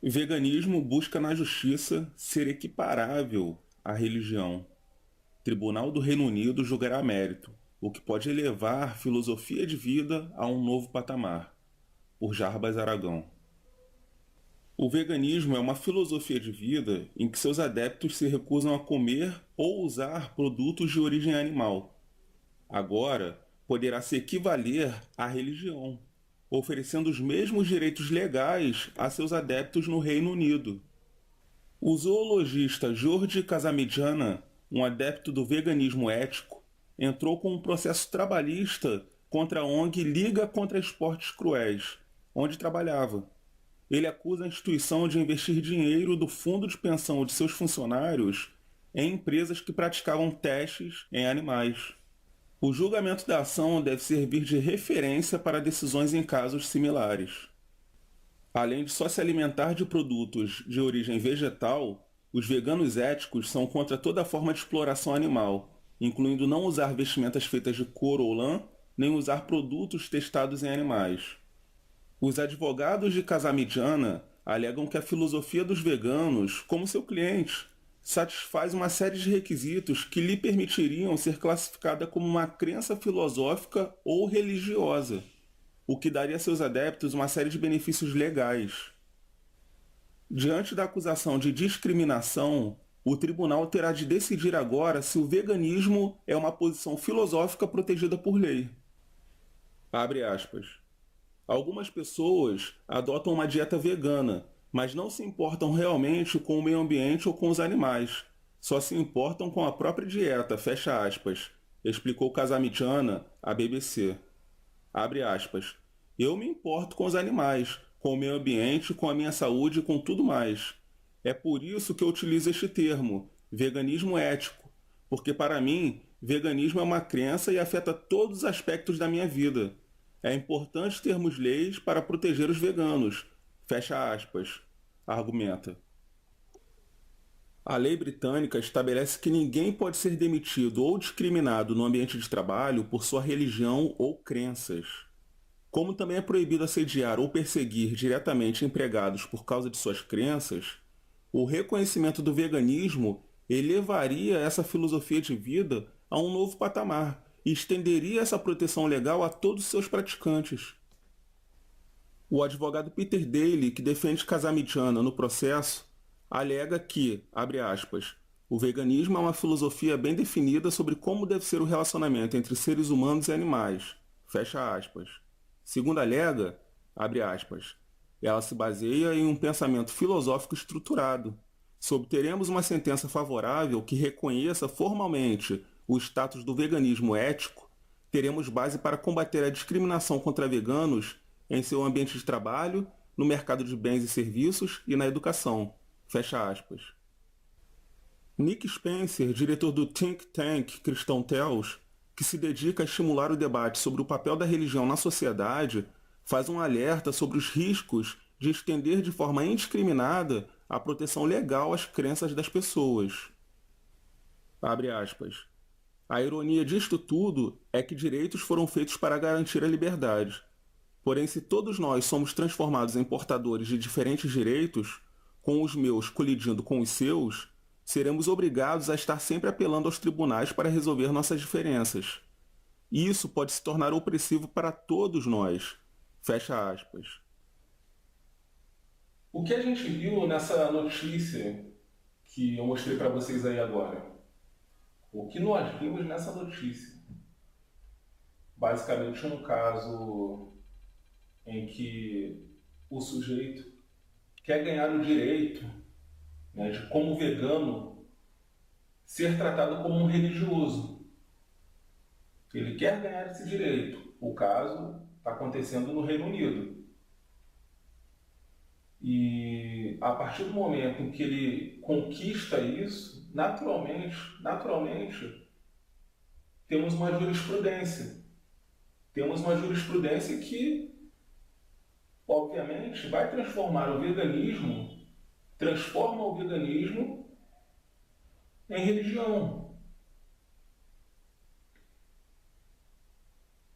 O veganismo busca na justiça ser equiparável à religião. O Tribunal do Reino Unido julgará mérito, o que pode elevar a filosofia de vida a um novo patamar. Por Jarbas Aragão. O veganismo é uma filosofia de vida em que seus adeptos se recusam a comer ou usar produtos de origem animal. Agora, poderá se equivaler à religião, oferecendo os mesmos direitos legais a seus adeptos no Reino Unido. O zoologista Jorge Casamidjana, um adepto do veganismo ético, entrou com um processo trabalhista contra a ONG Liga contra Esportes Cruéis, onde trabalhava. Ele acusa a instituição de investir dinheiro do fundo de pensão de seus funcionários em empresas que praticavam testes em animais. O julgamento da ação deve servir de referência para decisões em casos similares. Além de só se alimentar de produtos de origem vegetal, os veganos éticos são contra toda forma de exploração animal, incluindo não usar vestimentas feitas de couro ou lã, nem usar produtos testados em animais. Os advogados de Casamidjana alegam que a filosofia dos veganos, como seu cliente, satisfaz uma série de requisitos que lhe permitiriam ser classificada como uma crença filosófica ou religiosa, o que daria a seus adeptos uma série de benefícios legais. Diante da acusação de discriminação, o tribunal terá de decidir agora se o veganismo é uma posição filosófica protegida por lei. Abre aspas. Algumas pessoas adotam uma dieta vegana, mas não se importam realmente com o meio ambiente ou com os animais. Só se importam com a própria dieta, fecha aspas, explicou Casamidjana à BBC. Abre aspas. Eu me importo com os animais, com o meio ambiente, com a minha saúde e com tudo mais. É por isso que eu utilizo este termo, veganismo ético, porque para mim, veganismo é uma crença e afeta todos os aspectos da minha vida. É importante termos leis para proteger os veganos, fecha aspas, argumenta. A lei britânica estabelece que ninguém pode ser demitido ou discriminado no ambiente de trabalho por sua religião ou crenças. Como também é proibido assediar ou perseguir diretamente empregados por causa de suas crenças, o reconhecimento do veganismo elevaria essa filosofia de vida a um novo patamar e estenderia essa proteção legal a todos os seus praticantes. O advogado Peter Daly, que defende Casamidjana no processo, alega que, abre aspas, o veganismo é uma filosofia bem definida sobre como deve ser o relacionamento entre seres humanos e animais, fecha aspas. Segundo alega, abre aspas, ela se baseia em um pensamento filosófico estruturado. Se obteremos uma sentença favorável que reconheça formalmente o status do veganismo ético, teremos base para combater a discriminação contra veganos em seu ambiente de trabalho, no mercado de bens e serviços e na educação. Fecha aspas. Nick Spencer, diretor do think tank Cristão Tels, que se dedica a estimular o debate sobre o papel da religião na sociedade, faz um alerta sobre os riscos de estender de forma indiscriminada a proteção legal às crenças das pessoas. Abre aspas. A ironia disto tudo é que direitos foram feitos para garantir a liberdade. Porém, se todos nós somos transformados em portadores de diferentes direitos, com os meus colidindo com os seus, seremos obrigados a estar sempre apelando aos tribunais para resolver nossas diferenças. E isso pode se tornar opressivo para todos nós. Fecha aspas. O que a gente viu nessa notícia que eu mostrei para vocês aí agora? O que nós vimos nessa notícia? Basicamente um caso em que o sujeito quer ganhar o direito, né, de, como vegano, ser tratado como um religioso. Ele quer ganhar esse direito. O caso está acontecendo no Reino Unido. E a partir do momento em que ele conquista isso, naturalmente, temos uma jurisprudência. Temos uma jurisprudência que, obviamente, vai transformar o veganismo, transforma o veganismo em religião.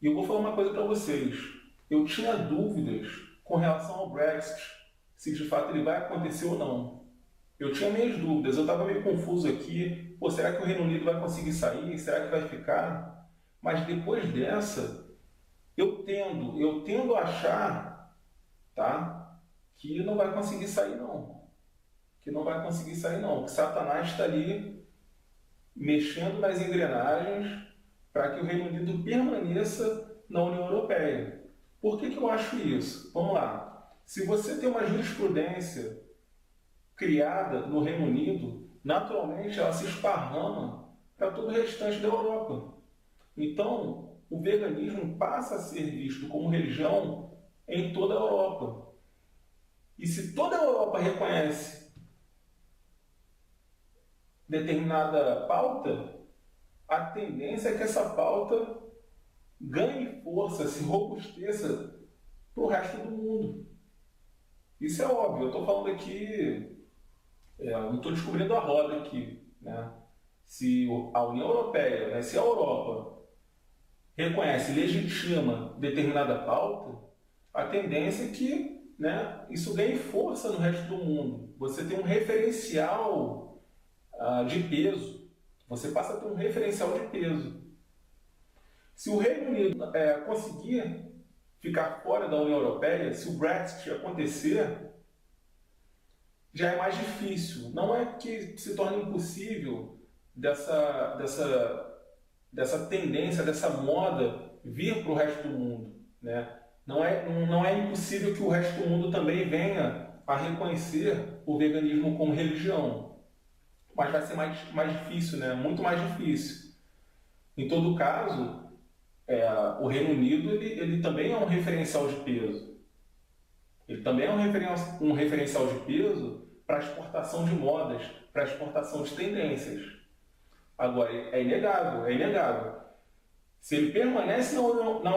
E eu vou falar uma coisa para vocês. Eu tinha dúvidas com relação ao Brexit, se de fato ele vai acontecer ou não. Eu tinha minhas dúvidas, eu estava meio confuso aqui. Pô, será que o Reino Unido vai conseguir sair? Será que vai ficar? Mas depois dessa, eu tendo a achar, tá, que não vai conseguir sair não. Que não vai conseguir sair não. Que Satanás está ali mexendo nas engrenagens para que o Reino Unido permaneça na União Europeia. Por que eu acho isso? Vamos lá. Se você tem uma jurisprudência criada no Reino Unido, naturalmente ela se esparrama para todo o restante da Europa. Então, o veganismo passa a ser visto como religião em toda a Europa. E se toda a Europa reconhece determinada pauta, a tendência é que essa pauta ganhe força, se robusteça para o resto do mundo. Isso é óbvio, eu estou falando aqui, eu não estou descobrindo a roda aqui. Né? Se a União Europeia, né, se a Europa reconhece, legitima determinada pauta, a tendência é que, né, isso ganhe força no resto do mundo. Você tem um referencial de peso. Você passa a ter um referencial de peso. Se o Reino Unido conseguir ficar fora da União Europeia, se o Brexit acontecer, já é mais difícil. Não é que se torne impossível dessa tendência, dessa moda vir para o resto do mundo. Né? Não é impossível que o resto do mundo também venha a reconhecer o veganismo como religião. Mas vai ser mais difícil, né? Muito mais difícil. Em todo caso, o Reino Unido ele também é um referencial de peso. Ele também é um referencial de peso para a exportação de modas, para a exportação de tendências. Agora, é inegável, é inegável. Se ele permanece na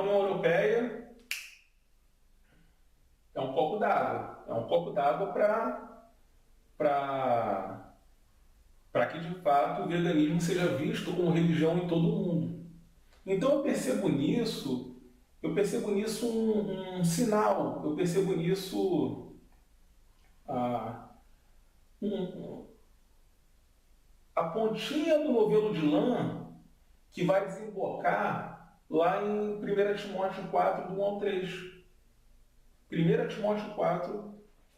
União Europeia, é um copo d'água. É um copo d'água para que, de fato, o veganismo seja visto como religião em todo o mundo. Então, eu percebo nisso um sinal, eu percebo nisso a pontinha do novelo de lã que vai desembocar lá em 1 Timóteo 4, do 1 ao 3. 1 Timóteo 4,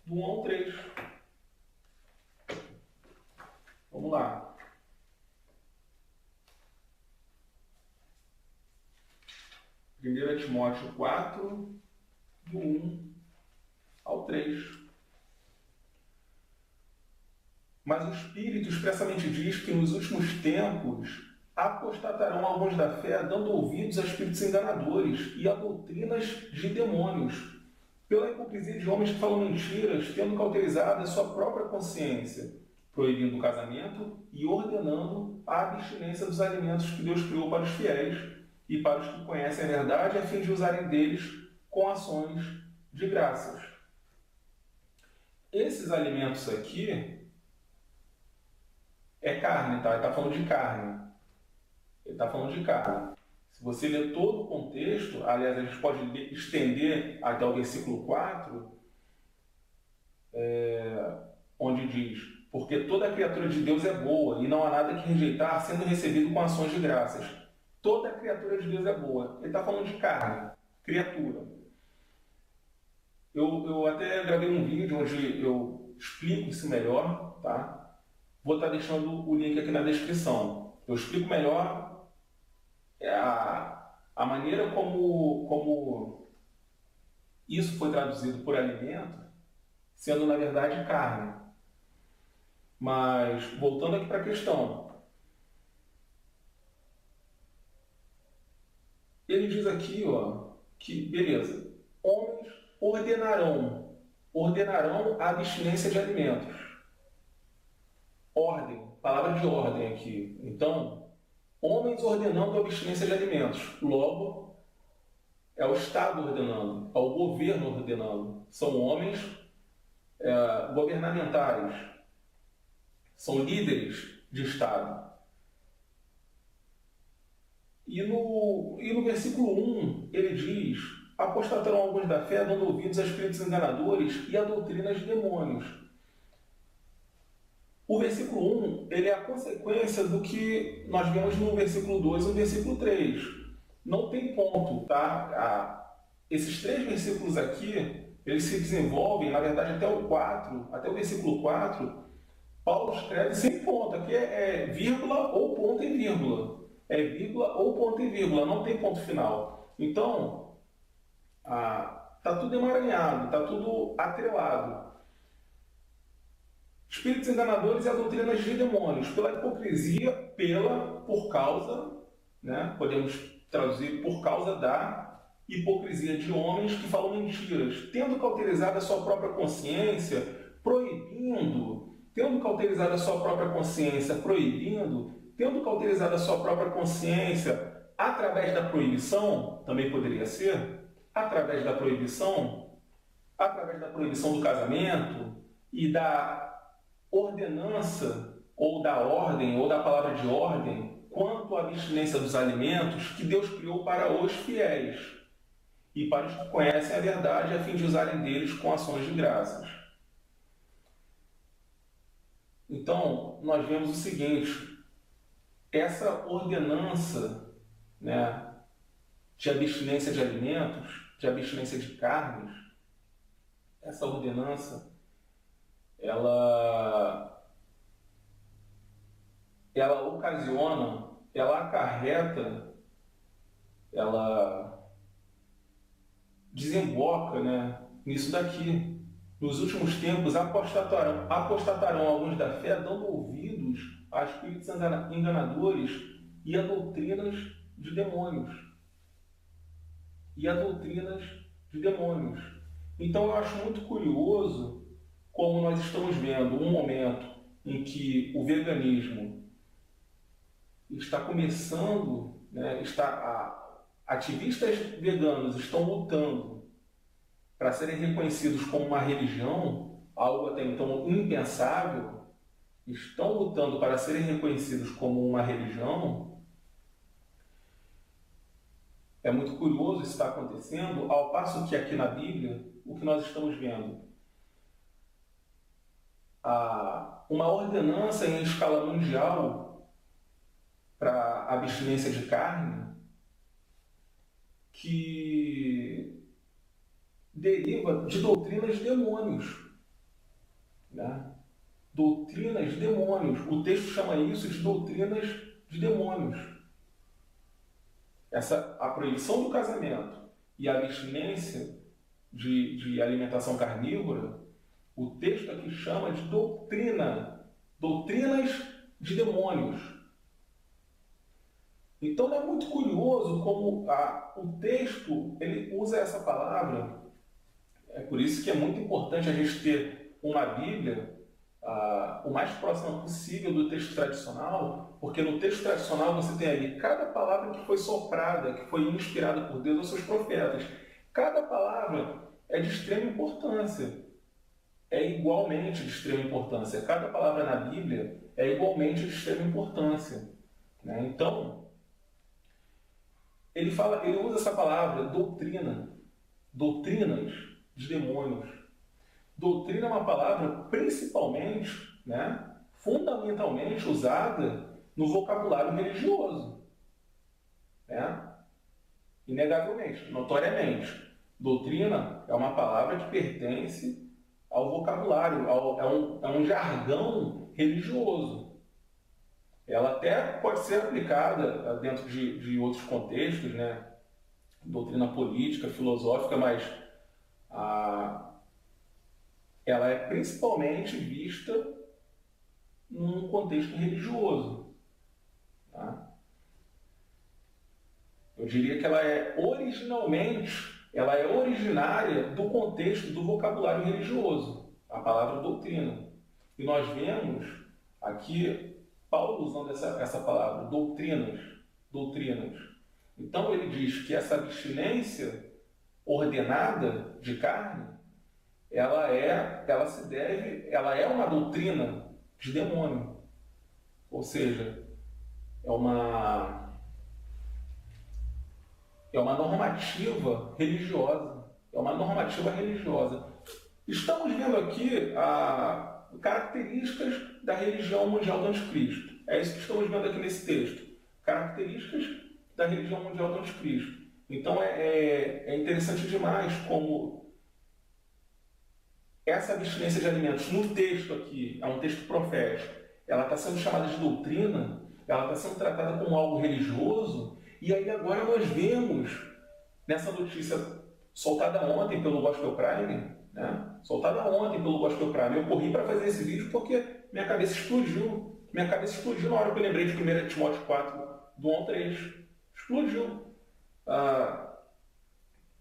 do 1 ao 3. Vamos lá. 1 Timóteo 4, do 1 ao 3. Mas o Espírito expressamente diz que nos últimos tempos apostatarão alguns da fé, dando ouvidos a espíritos enganadores e a doutrinas de demônios, pela hipocrisia de homens que falam mentiras, tendo cauterizado a sua própria consciência, proibindo o casamento e ordenando a abstinência dos alimentos que Deus criou para os fiéis e para os que conhecem a verdade, a fim de usarem deles com ações de graças. Esses alimentos aqui é carne, tá? Ele está falando de carne. Ele está falando de carne. Se você ler todo o contexto, aliás, a gente pode estender até o versículo 4, onde diz: porque toda criatura de Deus é boa, e não há nada que rejeitar, sendo recebido com ações de graças. Toda criatura de Deus é boa. Ele está falando de carne, criatura. Eu até gravei um vídeo onde eu explico isso melhor, tá? Vou estar deixando o link aqui na descrição. Eu explico melhor a maneira como isso foi traduzido por alimento, sendo na verdade carne. Mas, voltando aqui para a questão, ele diz aqui, que, beleza, homens ordenarão a abstinência de alimentos. Ordem, palavra de ordem aqui. Então, homens ordenando a abstinência de alimentos. Logo, é o Estado ordenando, é o governo ordenando. São homens governamentais, são líderes de Estado. E no versículo 1, ele diz apostatarão alguns da fé, dando ouvidos a espíritos enganadores e a doutrinas de demônios. O versículo 1 ele é a consequência do que nós vemos no versículo 2 e no versículo 3. Não tem ponto, tá? Esses 3 versículos aqui, eles se desenvolvem, na verdade, até o 4, até o versículo 4, Paulo escreve sem ponto. Aqui é vírgula ou ponto e vírgula. É vírgula ou ponto e vírgula, não tem ponto final. Então, tá tudo emaranhado, tá tudo atrelado. Espíritos enganadores e a doutrina de demônios, pela hipocrisia, por causa, né? Podemos traduzir por causa da hipocrisia de homens que falam mentiras, tendo cauterizado a sua própria consciência, tendo cauterizado a sua própria consciência através da proibição, também poderia ser, através da proibição do casamento e da ordenança, ou da ordem, ou da palavra de ordem, quanto à abstinência dos alimentos que Deus criou para os fiéis e para os que conhecem a verdade, a fim de usarem deles com ações de graças. Então, nós vemos o seguinte: essa ordenança, né, de abstinência de alimentos, de abstinência de carnes, essa ordenança, ela ocasiona, ela acarreta, ela desemboca, né, nisso daqui. Nos últimos tempos apostatarão alguns da fé, dando ouvidos a espíritos enganadores e a doutrinas de demônios. Então eu acho muito curioso como nós estamos vendo um momento em que o veganismo está começando, né, ativistas veganos estão lutando para serem reconhecidos como uma religião, algo até então impensável, estão lutando para serem reconhecidos como uma religião. É muito curioso isso estar acontecendo, ao passo que aqui na Bíblia, o que nós estamos vendo? Uma ordenança em escala mundial para a abstinência de carne que deriva de doutrinas de demônios, né? Doutrinas de demônios. O texto chama isso de doutrinas de demônios. A proibição do casamento e a abstinência de alimentação carnívora, o texto aqui chama de doutrinas de demônios. Então é muito curioso como o texto ele usa essa palavra. É por isso que é muito importante a gente ter uma Bíblia o mais próxima possível do texto tradicional, porque no texto tradicional você tem ali cada palavra que foi soprada, que foi inspirada por Deus aos seus profetas. Cada palavra é de extrema importância. É igualmente de extrema importância. Cada palavra na Bíblia é igualmente de extrema importância, né? Então, ele usa essa palavra doutrinas de demônios. Doutrina é uma palavra principalmente, né, fundamentalmente usada no vocabulário religioso, né? Inegavelmente, notoriamente. Doutrina é uma palavra que pertence ao vocabulário, é um jargão religioso. Ela até pode ser aplicada dentro de outros contextos, né? Doutrina política, filosófica, mas ela é principalmente vista num contexto religioso, tá? Eu diria que ela é originária do contexto do vocabulário religioso, a palavra doutrina. E nós vemos aqui Paulo usando essa palavra, doutrinas. Então ele diz que essa abstinência ordenada de carne, ela é uma doutrina de demônio. Ou seja, é É uma normativa religiosa. É uma normativa religiosa. Estamos vendo aqui características da religião mundial do anticristo. É isso que estamos vendo aqui nesse texto. Características da religião mundial do anticristo. Então é interessante demais como essa abstinência de alimentos no texto aqui, é um texto profético, ela está sendo chamada de doutrina, ela está sendo tratada como algo religioso, e aí agora nós vemos nessa notícia soltada ontem pelo Gospel Prime, né? Soltada ontem pelo Gospel Prime. Eu corri para fazer esse vídeo porque minha cabeça explodiu. Minha cabeça explodiu na hora que eu lembrei de 1 Timóteo 4, do 1 ao 3. Explodiu.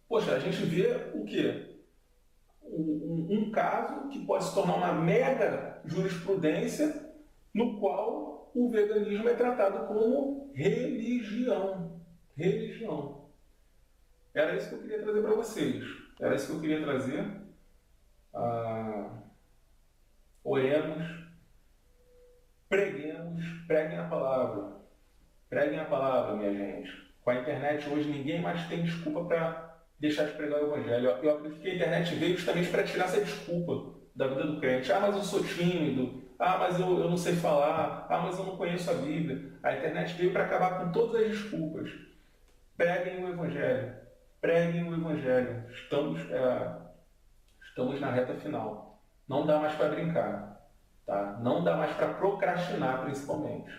Poxa, a gente vê o quê? Um caso que pode se tornar uma mega jurisprudência no qual o veganismo é tratado como religião. Religião. Era isso que eu queria trazer para vocês. Era isso que eu queria trazer. Oremos, preguemos, preguem a palavra. Preguem a palavra, minha gente. Com a internet hoje ninguém mais tem desculpa para deixar de pregar o evangelho. Eu acredito que a internet veio justamente para tirar essa desculpa da vida do crente. Mas eu sou tímido. Mas eu não sei falar. Mas eu não conheço a Bíblia. A internet veio para acabar com todas as desculpas. Preguem o evangelho. Preguem o evangelho. Estamos na reta final. Não dá mais para brincar. Tá? Não dá mais para procrastinar, principalmente.